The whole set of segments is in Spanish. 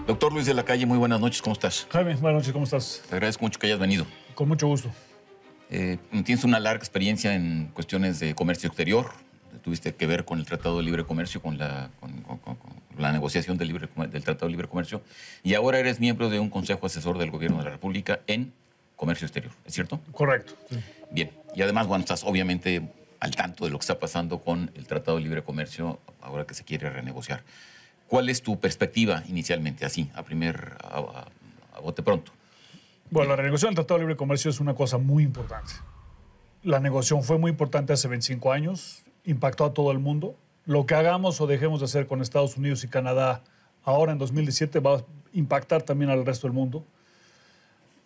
Doctor Luis de la Calle, muy buenas noches, ¿cómo estás? Jaime, buenas noches, ¿cómo estás? Te agradezco mucho que hayas venido. Con mucho gusto. Tienes una larga experiencia en cuestiones de comercio exterior. Tuviste que ver con el Tratado de Libre Comercio, con la negociación del Tratado de Libre Comercio. Y ahora eres miembro de un consejo asesor del Gobierno de la República en comercio exterior, ¿es cierto? Correcto. Sí. Bien. Y además, bueno, estás obviamente al tanto de lo que está pasando con el Tratado de Libre Comercio ahora que se quiere renegociar. ¿Cuál es tu perspectiva inicialmente, así, a bote pronto? Bueno, la renegociación del Tratado de Libre Comercio es una cosa muy importante. La negociación fue muy importante hace 25 años, impactó a todo el mundo. Lo que hagamos o dejemos de hacer con Estados Unidos y Canadá ahora en 2017 va a impactar también al resto del mundo,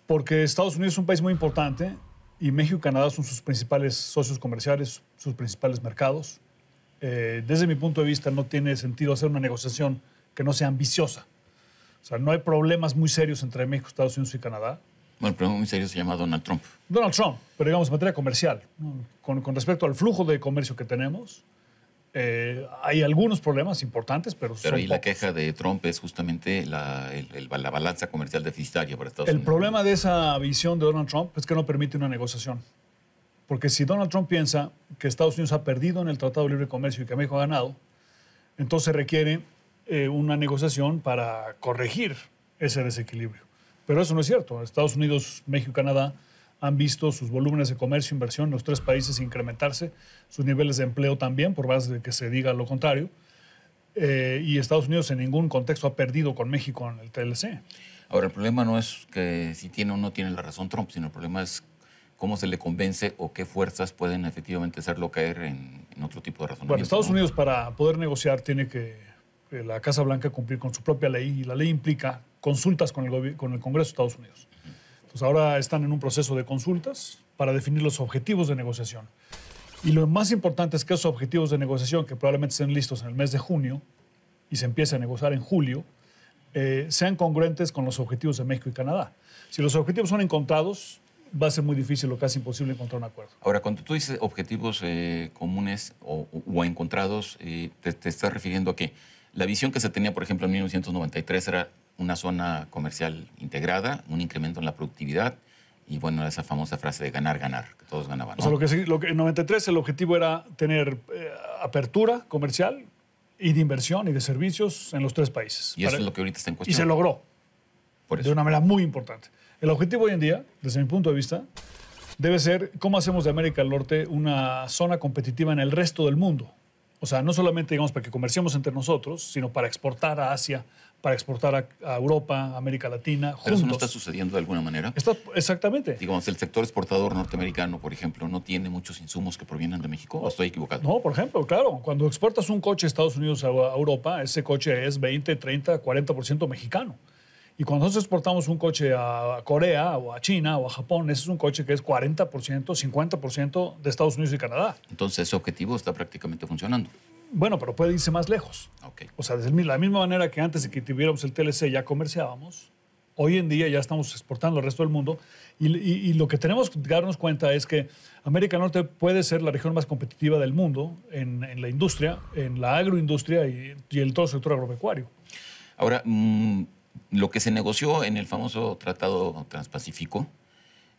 porque Estados Unidos es un país muy importante y México y Canadá son sus principales socios comerciales, sus principales mercados. Desde mi punto de vista, no tiene sentido hacer una negociación que no sea ambiciosa. O sea, no hay problemas muy serios entre México, Estados Unidos y Canadá. Bueno, el problema muy serio se llama Donald Trump. Donald Trump, pero digamos en materia comercial, ¿no? Con respecto al flujo de comercio que tenemos, hay algunos problemas importantes, pero Pero ahí son la pocos. queja de Trump es justamente la balanza comercial deficitaria para Estados El Unidos. problema de esa visión de Donald Trump es que no permite una negociación. Porque si Donald Trump piensa que Estados Unidos ha perdido en el Tratado de Libre Comercio y que México ha ganado, entonces requiere una negociación para corregir ese desequilibrio. Pero eso no es cierto. Estados Unidos, México y Canadá han visto sus volúmenes de comercio e inversión en los tres países incrementarse, sus niveles de empleo también, por más de que se diga lo contrario. Y Estados Unidos en ningún contexto ha perdido con México en el TLC. Ahora, el problema no es que si tiene o no tiene la razón Trump, sino el problema es cómo se le convence o qué fuerzas pueden efectivamente hacerlo caer en otro tipo de razonamiento. Bueno, Estados ¿no? Unidos para poder negociar tiene que la Casa Blanca cumplir con su propia ley y la ley implica consultas con el Congreso de Estados Unidos. Entonces ahora están en un proceso de consultas para definir los objetivos de negociación. Y lo más importante es que esos objetivos de negociación, que probablemente estén listos en el mes de junio y se empiece a negociar en julio, sean congruentes con los objetivos de México y Canadá. Si los objetivos son encontrados, va a ser muy difícil o casi imposible encontrar un acuerdo. Ahora, cuando tú dices objetivos comunes o encontrados, te estás refiriendo a que la visión que se tenía, por ejemplo, en 1993 era una zona comercial integrada, un incremento en la productividad y, bueno, esa famosa frase de ganar, ganar, que todos ganaban, ¿no? O sea, en 93 el objetivo era tener apertura comercial y de inversión y de servicios en los tres países. Y eso es lo que ahorita está en Y cuestión. se logró Por de eso. una manera muy importante. El objetivo hoy en día, desde mi punto de vista, debe ser cómo hacemos de América del Norte una zona competitiva en el resto del mundo. O sea, no solamente, digamos, para que comerciemos entre nosotros, sino para exportar a Asia, para exportar a Europa, a América Latina, Pero eso no juntos. está sucediendo de alguna manera. Exactamente. Digamos, el sector exportador norteamericano, por ejemplo, no tiene muchos insumos que provienen de México. ¿O estoy equivocado? No, por ejemplo, claro, cuando exportas un coche de Estados Unidos a Europa, ese coche es 20, 30, 40% mexicano. Y cuando nosotros exportamos un coche a Corea o a China o a Japón, ese es un coche que es 40%, 50% de Estados Unidos y Canadá. Entonces, ese objetivo está prácticamente funcionando. Bueno, pero puede irse más lejos. Ok. O sea, de la misma manera que antes de que tuviéramos el TLC ya comerciábamos, hoy en día ya estamos exportando al resto del mundo y lo que tenemos que darnos cuenta es que América del Norte puede ser la región más competitiva del mundo en la industria, en la agroindustria y en todo el sector agropecuario. Ahora, lo que se negoció en el famoso Tratado Transpacífico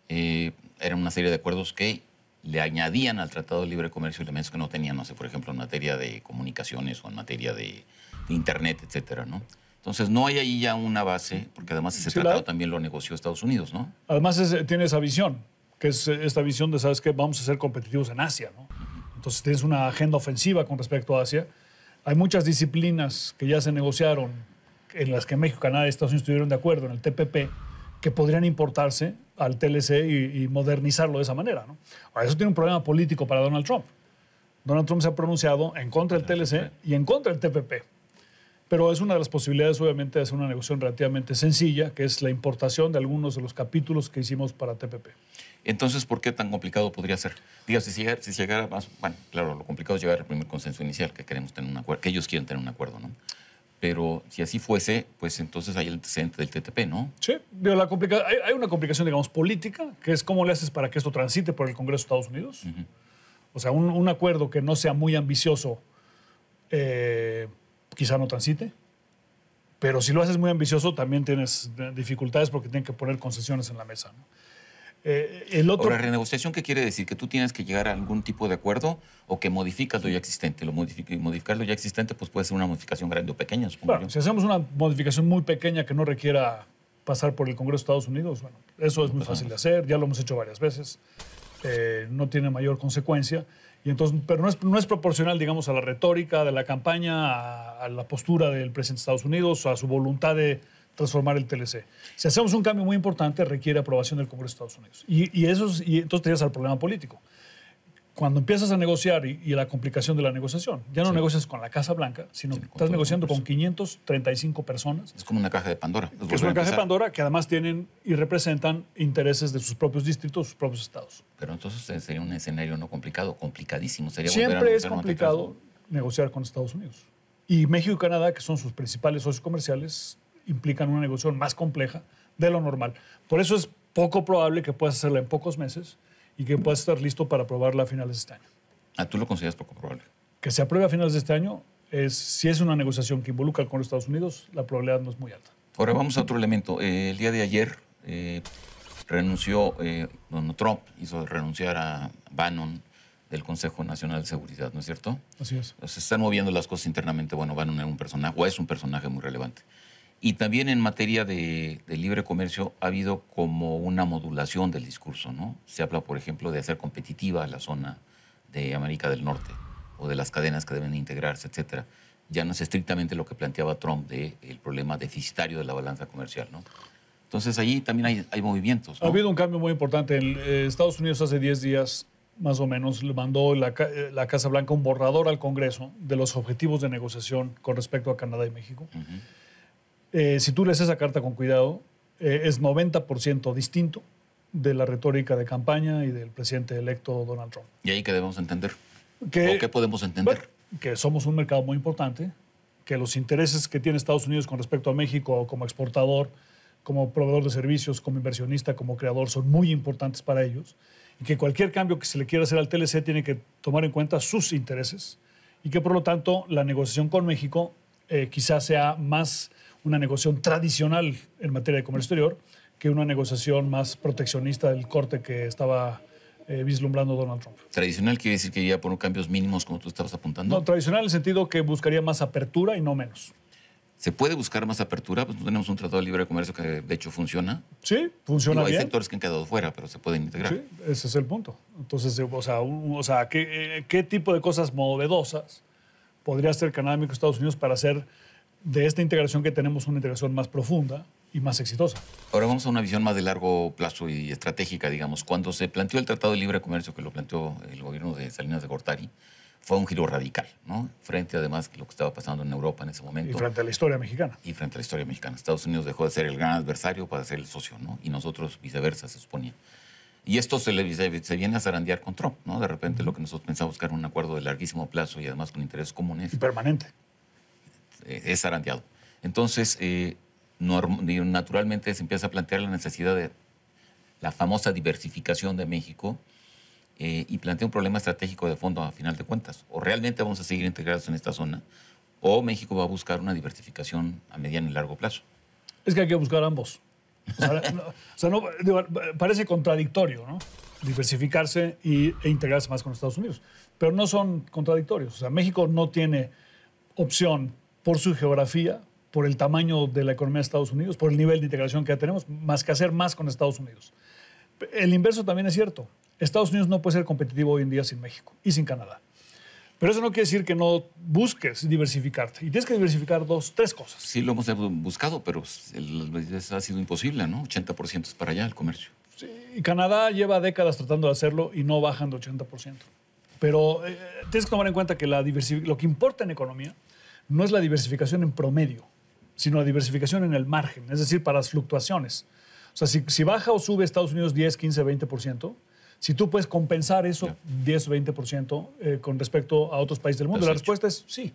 era una serie de acuerdos que le añadían al Tratado de Libre Comercio elementos que no tenían, no sé, por ejemplo, en materia de comunicaciones o en materia de Internet, etcétera, ¿no? Entonces, no hay ahí ya una base, porque además ese tratado también lo negoció Estados Unidos, ¿no? Además, tiene esa visión, que es esta visión de, ¿sabes qué? Vamos a ser competitivos en Asia, ¿no? Entonces, tienes una agenda ofensiva con respecto a Asia. Hay muchas disciplinas que ya se negociaron, en las que México, Canadá y Estados Unidos estuvieron de acuerdo en el TPP, que podrían importarse al TLC y modernizarlo de esa manera, ¿no? Ahora, eso tiene un problema político para Donald Trump. Donald Trump se ha pronunciado en contra del TLC y en contra del TPP. Pero es una de las posibilidades, obviamente, de hacer una negociación relativamente sencilla, que es la importación de algunos de los capítulos que hicimos para TPP. Entonces, ¿por qué tan complicado podría ser? Diga, si llegara más... Bueno, claro, lo complicado es llegar al primer consenso inicial, que queremos tener un acuerdo, que ellos quieren tener un acuerdo, ¿no? Pero si así fuese, pues entonces hay el antecedente del TTP, ¿no? Sí, digo, hay una complicación, digamos, política, que es cómo le haces para que esto transite por el Congreso de Estados Unidos. O sea, un acuerdo que no sea muy ambicioso quizá no transite, pero si lo haces muy ambicioso también tienes dificultades porque tienen que poner concesiones en la mesa, ¿no? El otro... Ahora, renegociación, ¿qué quiere decir? ¿Que tú tienes que llegar a algún tipo de acuerdo o que modificas lo ya existente? Modificar lo ya existente pues puede ser una modificación grande o pequeña, supongo Bueno, yo. si hacemos una modificación muy pequeña que no requiera pasar por el Congreso de Estados Unidos, bueno, eso es muy fácil de hacer, ya lo hemos hecho varias veces, no tiene mayor consecuencia, y entonces, pero no es proporcional, digamos, a la retórica de la campaña, a la postura del presidente de Estados Unidos, a su voluntad de transformar el TLC. Si hacemos un cambio muy importante, requiere aprobación del Congreso de Estados Unidos. Y entonces te llegas al problema político. Cuando empiezas a negociar y la complicación de la negociación, ya no negocias con la Casa Blanca, sino que estás negociando con 535 personas. Es como una caja de Pandora. Es una caja de Pandora que además tienen y representan intereses de sus propios distritos, sus propios estados. Pero entonces sería un escenario no complicado, complicadísimo. Sería Siempre es complicado negociar con Estados Unidos. Y México y Canadá, que son sus principales socios comerciales, implican una negociación más compleja de lo normal. Por eso es poco probable que puedas hacerla en pocos meses y que puedas estar listo para aprobarla a finales de este año. Ah, ¿tú lo consideras poco probable? Que se apruebe a finales de este año, si es una negociación que involucra con los Estados Unidos, la probabilidad no es muy alta. Ahora vamos a otro elemento. El día de ayer renunció, Donald Trump hizo renunciar a Bannon del Consejo Nacional de Seguridad, ¿no es cierto? Así es. Se están moviendo las cosas internamente. Bueno, Bannon es un personaje, o es un personaje muy relevante. Y también en materia de libre comercio ha habido como una modulación del discurso, ¿no? Se habla, por ejemplo, de hacer competitiva la zona de América del Norte o de las cadenas que deben integrarse, etcétera. Ya no es estrictamente lo que planteaba Trump del problema deficitario de la balanza comercial, ¿no? Entonces, allí también hay movimientos, ¿no? Ha habido un cambio muy importante. Estados Unidos hace 10 días, más o menos, le mandó la Casa Blanca un borrador al Congreso de los objetivos de negociación con respecto a Canadá y México. Si tú lees esa carta con cuidado, es 90% distinto de la retórica de campaña y del presidente electo Donald Trump. ¿Y ahí qué debemos entender? ¿O qué podemos entender? Bueno, que somos un mercado muy importante, que los intereses que tiene Estados Unidos con respecto a México como exportador, como proveedor de servicios, como inversionista, como creador, son muy importantes para ellos, y que cualquier cambio que se le quiera hacer al TLC tiene que tomar en cuenta sus intereses, y que por lo tanto la negociación con México quizás sea más una negociación tradicional en materia de comercio exterior que una negociación más proteccionista del corte que estaba vislumbrando Donald Trump. Tradicional quiere decir que iría por cambios mínimos, como tú estabas apuntando. No, tradicional en el sentido que buscaría más apertura y no menos. ¿Se puede buscar más apertura? Pues tenemos un tratado de libre comercio que de hecho funciona. Sí, funciona bien. Hay sectores que han quedado fuera, pero se pueden integrar. Sí, ese es el punto. Entonces, ¿qué tipo de cosas novedosas podría hacer Canadá, México, Estados Unidos para hacer de esta integración que tenemos una integración más profunda y más exitosa? Ahora vamos a una visión más de largo plazo y estratégica, digamos. Cuando se planteó el Tratado de Libre Comercio, que lo planteó el gobierno de Salinas de Gortari, fue un giro radical, ¿no? Frente, además, a lo que estaba pasando en Europa en ese momento. Y frente a la historia mexicana. Y frente a la historia mexicana. Estados Unidos dejó de ser el gran adversario para ser el socio, ¿no? Y nosotros viceversa, se suponía. Y esto se viene a zarandear con Trump, ¿no? De repente lo que nosotros pensábamos buscar un acuerdo de larguísimo plazo y además con intereses comunes. Y permanente. Es zarandeado. Entonces, naturalmente se empieza a plantear la necesidad de la famosa diversificación de México y plantea un problema estratégico de fondo a final de cuentas. O realmente vamos a seguir integrados en esta zona, o México va a buscar una diversificación a mediano y largo plazo. Es que hay que buscar ambos. Parece contradictorio, ¿no? Diversificarse e integrarse más con Estados Unidos. Pero no son contradictorios. O sea, México no tiene opción por su geografía, por el tamaño de la economía de Estados Unidos, por el nivel de integración que ya tenemos, más que hacer más con Estados Unidos. El inverso también es cierto. Estados Unidos no puede ser competitivo hoy en día sin México y sin Canadá. Pero eso no quiere decir que no busques diversificarte. Y tienes que diversificar 2, 3 cosas. Sí, lo hemos buscado, pero ha sido imposible, ¿no? 80% es para allá el comercio. Sí, y Canadá lleva décadas tratando de hacerlo y no bajan de 80%. Pero tienes que tomar en cuenta que lo que importa en economía no es la diversificación en promedio, sino la diversificación en el margen, es decir, para las fluctuaciones. O sea, si baja o sube Estados Unidos 10, 15, 20%, si tú puedes compensar eso 10 o 20% con respecto a otros países del mundo, la respuesta es sí.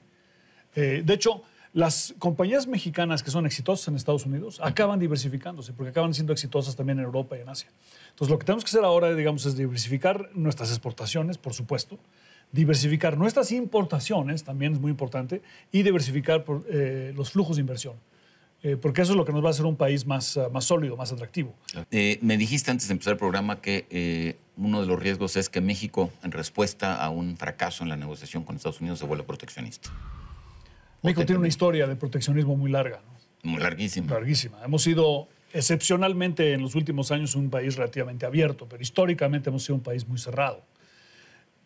De hecho, Las compañías mexicanas que son exitosas en Estados Unidos acaban diversificándose porque acaban siendo exitosas también en Europa y en Asia. Entonces, lo que tenemos que hacer ahora, digamos, es diversificar nuestras exportaciones, por supuesto, diversificar nuestras importaciones, también es muy importante, y diversificar los flujos de inversión. Porque eso es lo que nos va a hacer un país más sólido, más atractivo. Me dijiste antes de empezar el programa que uno de los riesgos es que México, en respuesta a un fracaso en la negociación con Estados Unidos, se vuelva proteccionista. México tiene una historia de proteccionismo muy larga, ¿no? Muy larguísima. Larguísima. Hemos sido excepcionalmente en los últimos años un país relativamente abierto, pero históricamente hemos sido un país muy cerrado.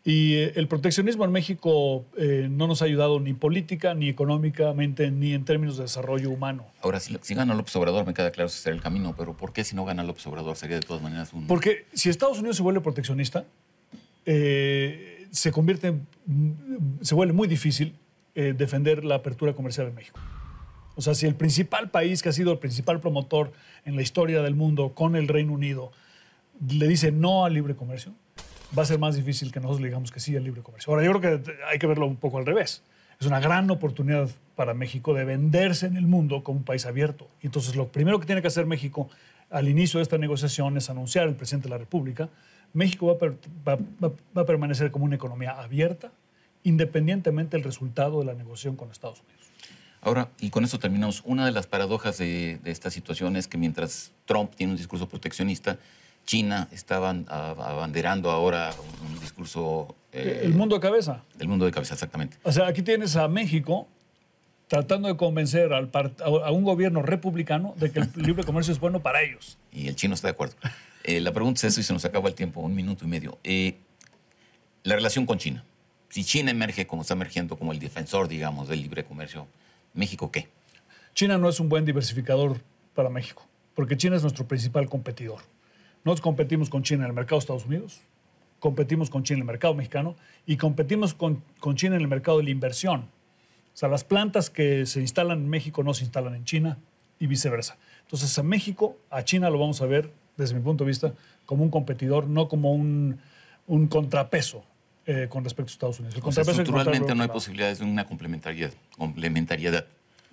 Y el proteccionismo en México no nos ha ayudado ni política, ni económicamente, ni en términos de desarrollo humano. Ahora, si gana López Obrador, me queda claro ese será el camino, pero ¿por qué si no gana López Obrador sería de todas maneras un... Porque si Estados Unidos se vuelve proteccionista, se vuelve muy difícil defender la apertura comercial en México. O sea, si el principal país que ha sido el principal promotor en la historia del mundo con el Reino Unido le dice no al libre comercio, va a ser más difícil que nosotros le digamos que sí al libre comercio. Ahora, yo creo que hay que verlo un poco al revés. Es una gran oportunidad para México de venderse en el mundo como un país abierto. Y entonces, lo primero que tiene que hacer México al inicio de esta negociación es anunciar al presidente de la República, México va a permanecer como una economía abierta, independientemente del resultado de la negociación con Estados Unidos. Ahora, y con esto terminamos, una de las paradojas de esta situación es que mientras Trump tiene un discurso proteccionista, China está abanderando ahora un discurso... el mundo de cabeza. El mundo de cabeza, exactamente. O sea, aquí tienes a México tratando de convencer a un gobierno republicano de que el libre comercio es bueno para ellos. Y el chino está de acuerdo. La pregunta es eso y se nos acaba el tiempo, 1 minuto y medio. La relación con China. Si China emerge como está emergiendo, como el defensor, digamos, del libre comercio, ¿México qué? China no es un buen diversificador para México, porque China es nuestro principal competidor. Nosotros competimos con China en el mercado de Estados Unidos, competimos con China en el mercado mexicano y competimos con China en el mercado de la inversión. O sea, las plantas que se instalan en México no se instalan en China y viceversa. Entonces, a China lo vamos a ver, desde mi punto de vista, como un competidor, no como un contrapeso con respecto a Estados Unidos. O sea, estructuralmente no hay posibilidades de una complementariedad.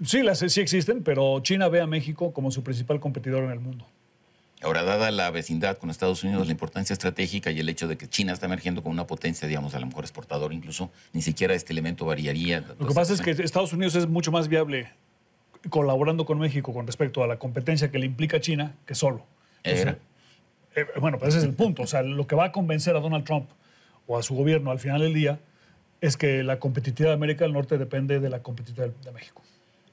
Sí, sí existen, pero China ve a México como su principal competidor en el mundo. Ahora, dada la vecindad con Estados Unidos, la importancia estratégica y el hecho de que China está emergiendo como una potencia, digamos, a lo mejor exportador incluso, ni siquiera este elemento variaría. Lo que pasa es que Estados Unidos es mucho más viable colaborando con México con respecto a la competencia que le implica China que solo. Entonces, bueno, pues ese es el punto. O sea, lo que va a convencer a Donald Trump o a su gobierno al final del día es que la competitividad de América del Norte depende de la competitividad de México.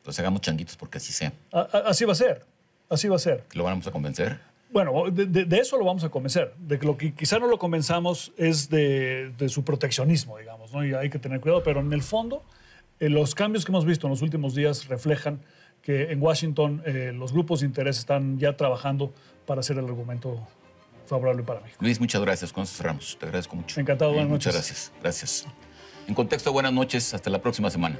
Pues hagamos changuitos porque así sea. Así va a ser. Así va a ser. ¿Lo vamos a convencer? Bueno, de eso lo vamos a convencer. De que lo que quizá no lo convenzamos es de su proteccionismo, digamos, ¿no? Y hay que tener cuidado, pero en el fondo, los cambios que hemos visto en los últimos días reflejan que en Washington los grupos de interés están ya trabajando para hacer el argumento favorable para México. Luis, muchas gracias. Con eso cerramos. Te agradezco mucho. Encantado. Buenas noches. Muchas gracias. Gracias. En Contexto, buenas noches. Hasta la próxima semana.